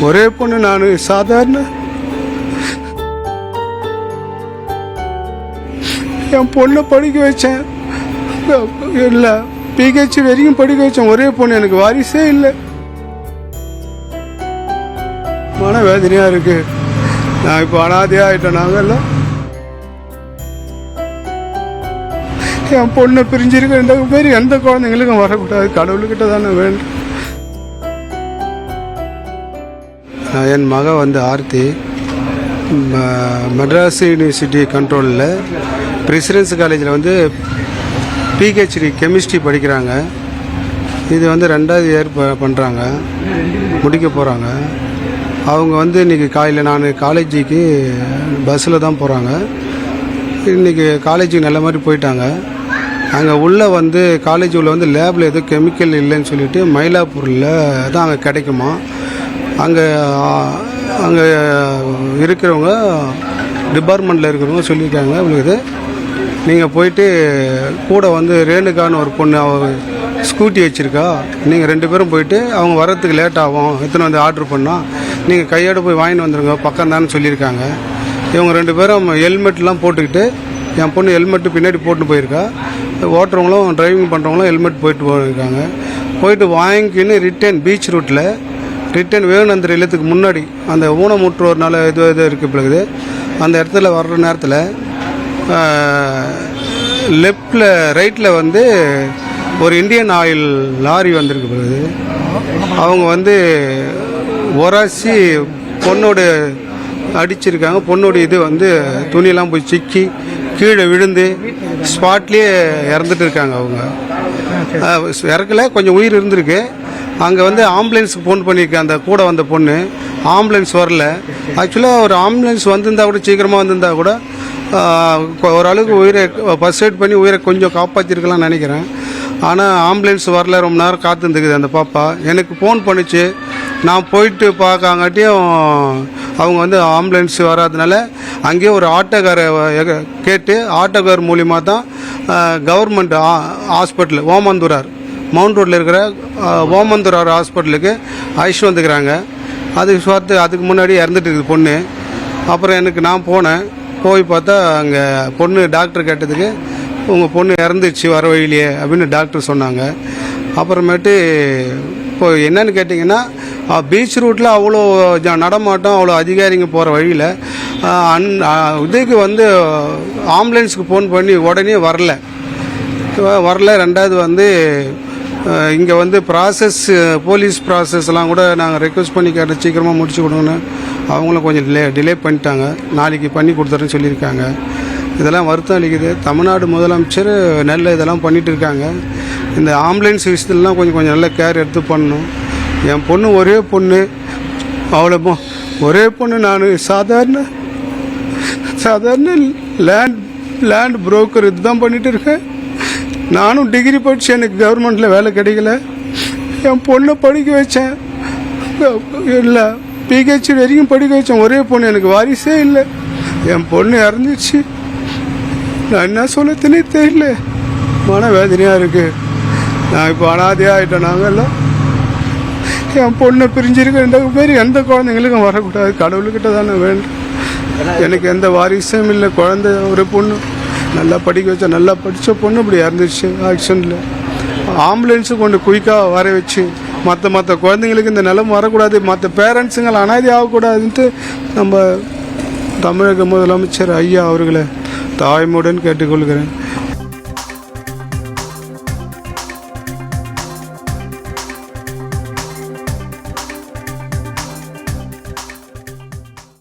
ஒரே பொண்ணு. நான் சாதாரண என் பொண்ணை படிக்க வச்சேன், இல்லை பிஹெச்டி வரைக்கும் படிக்க வச்சேன். ஒரே பொண்ணு, எனக்கு வாரிசே இல்லை. மன வேதனையாக இருக்கு. நான் இப்போ அனாதையாக ஆகிட்டேன். நாங்கள்ல என் பொண்ணை பிரிஞ்சிருக்க இந்த பேர் எந்த குழந்தைங்களுக்கும் வரக்கூடாது. கடவுள்கிட்ட தானே வேண்டும். என் மக ஆர்த்தி மெட்ராஸ் யூனிவர்சிட்டி கண்ட்ரோலில் பிரசிடென்சி காலேஜில் பிஹெச்டி கெமிஸ்ட்ரி படிக்கிறாங்க. இது 2வது இயர் பண்ணுறாங்க, முடிக்க போகிறாங்க. அவங்க இன்றைக்கி காலையில் நான் காலேஜுக்கு பஸ்ஸில் தான் போகிறாங்க. இன்றைக்கி காலேஜுக்கு நல்ல மாதிரி போயிட்டாங்க. அங்கே உள்ளே காலேஜ் உள்ள லேபில் எதுவும் கெமிக்கல் இல்லைன்னு சொல்லிவிட்டு மயிலாப்பூரில் தான் அங்கே கிடைக்குமா. அங்கே அங்கே இருக்கிறவங்க டிபார்ட்மெண்ட்டில் இருக்கிறவங்க சொல்லியிருக்காங்க, உங்களுக்கு நீங்கள் போயிட்டு கூட ரேணுகான்னு ஒரு பொண்ணு, அவள் ஸ்கூட்டி வச்சுருக்கா, நீங்கள் 2 பேரும் போயிட்டு அவங்க வரத்துக்கு லேட் ஆகும், எத்தனை ஆர்டர் பண்ணால் நீங்கள் கையோடு போய் வாங்கிட்டு வந்துடுங்க, பக்கம் தானே சொல்லியிருக்காங்க. இவங்க 2 பேரும் ஹெல்மெட்லாம் போட்டுக்கிட்டு, என் பொண்ணு ஹெல்மெட்டு பின்னாடி போட்டு போயிருக்கா. ஓட்டுறவங்களும் டிரைவிங் பண்ணுறவங்களும் ஹெல்மெட் போயிருக்காங்க. போயிட்டு வாங்கிக்கின்னு ரிட்டர்ன் பீச் ரூட்டில் ரிட்டர்ன் வேணுநந்தர் இல்லத்துக்கு முன்னாடி அந்த ஊனமுற்றோர்னால இது இருக்குது பிறகு அந்த இடத்துல வர்ற நேரத்தில் லெஃப்டில் ரைட்டில் ஒரு இந்தியன் ஆயில் லாரி வந்திருக்கு பிறகு அவங்க ஒராசி பொண்ணோட அடிச்சிருக்காங்க. பொண்ணோட இது துணியெல்லாம் போய் சிக்கி கீழே விழுந்து ஸ்பாட்லேயே இறந்துட்டு இருக்காங்க. அவங்க இறக்கல, கொஞ்சம் உயிர் இருந்திருக்கு. அங்கே ஆம்புலன்ஸுக்கு ஃபோன் பண்ணியிருக்கேன். அந்த கூட வந்த பொண்ணு ஆம்புலன்ஸ் வரல. ஆக்சுவலாக ஒரு ஆம்புலன்ஸ் வந்திருந்தா கூட, சீக்கிரமாக வந்திருந்தா கூட ஓரளவுக்கு உயிரை ஃபர்ஸ்ட் எய்ட் பண்ணி உயிரை கொஞ்சம் காப்பாற்றிருக்கலாம்னு நினைக்கிறேன். ஆனால் ஆம்புலன்ஸ் வரல, ரொம்ப நேரம் காத்துருந்துக்குது அந்த பாப்பா. எனக்கு ஃபோன் பண்ணிச்சு, நான் போயிட்டு பார்க்காங்காட்டியும் அவங்க ஆம்புலன்ஸ் வராதனால அங்கேயே ஒரு ஆட்டோக்காரை கேட்டு ஆட்டோக்கார் மூலிமா தான் கவர்மெண்ட் ஹாஸ்பிட்டல் ஓமந்தூரார் மவுண்ட் ரோட்டில் இருக்கிற ஓமந்தூரார் ஹாஸ்பிட்டலுக்கு அழைச்சிட்டு வந்துக்கிறாங்க. அதுக்கு முன்னாடி இறந்துட்டு இருக்குது பொண்ணு. அப்புறம் நான் போனேன். போய் பார்த்தா அங்கே பொண்ணு டாக்டர் கேட்டதுக்கு உங்கள் பொண்ணு இறந்துச்சு வர வழியிலேயே அப்படின்னு டாக்டர் சொன்னாங்க. அப்புறமேட்டு இப்போ என்னன்னு கேட்டிங்கன்னா, பீச் ரூட்டில் அவ்வளோ நடமாட்டம், அவ்வளோ அதிகாரிங்க போகிற வழியில் இதுக்கு ஆம்புலன்ஸுக்கு ஃபோன் பண்ணி உடனே வரல. 2வது இங்கே ப்ராசஸ் போலீஸ் ப்ராசஸ்லாம் கூட நாங்கள் ரெக்வஸ்ட் பண்ணி கேட்டு சீக்கிரமாக முடிச்சு கொடுங்கன்னு அவங்களும் கொஞ்சம் டிலே பண்ணிட்டாங்க. நாளைக்கு பண்ணி கொடுத்துறேன்னு சொல்லியிருக்காங்க. இதெல்லாம் வருத்தம் அளிக்குது. தமிழ்நாடு முதலமைச்சர் நல்ல இதெல்லாம் பண்ணிகிட்டு இருக்காங்க. இந்த ஆம்புலன்ஸ் விஷயத்துலலாம் கொஞ்சம் நல்ல கேர் எடுத்து பண்ணணும். என் பொண்ணு ஒரே பொண்ணு, அவ்வளோ ஒரே பொண்ணு. நான் சாதாரண லேண்ட் புரோக்கர் இதுதான் பண்ணிகிட்டு இருக்கேன். நானும் டிகிரி படித்து எனக்கு கவர்மெண்ட்டில் வேலை கிடைக்கல. என் பொண்ணை படிக்க வச்சேன், இல்லை பிஹெச்டி வரைக்கும் படிக்க வச்சேன். ஒரே பொண்ணு, எனக்கு வாரிசே இல்லை. என் பொண்ணு இறந்துச்சு. நான் என்ன சொல்லத்துனே தெரியல. மன வேதனையாக இருக்குது. நான் இப்போ அனாதையாக ஆகிட்டேன். நாங்கள்ல என் பொண்ணை பிரிஞ்சிருக்க இந்த பேர் எந்த குழந்தைங்களுக்கும் வரக்கூடாது. கடவுள்கிட்ட தானே வேண்டும். எனக்கு எந்த வாரிசும் இல்லை. குழந்தை ஒரு பொண்ணு நல்லா படிக்க வச்சா, நல்லா படித்த பொண்ணு இப்படி இறந்துச்சு ஆக்சிடெண்ட்டில். ஆம்புலன்ஸு கொண்டு குயிக்காக வர வச்சு மற்ற குழந்தைங்களுக்கு இந்த நிலைமை வரக்கூடாது, மற்ற பேரண்ட்ஸுங்கள் அனாதை ஆகக்கூடாதுன்ட்டு நம்ம தமிழக முதலமைச்சர் ஐயா அவர்களை தாய்மையுடன் கேட்டுக்கொள்கிறேன்.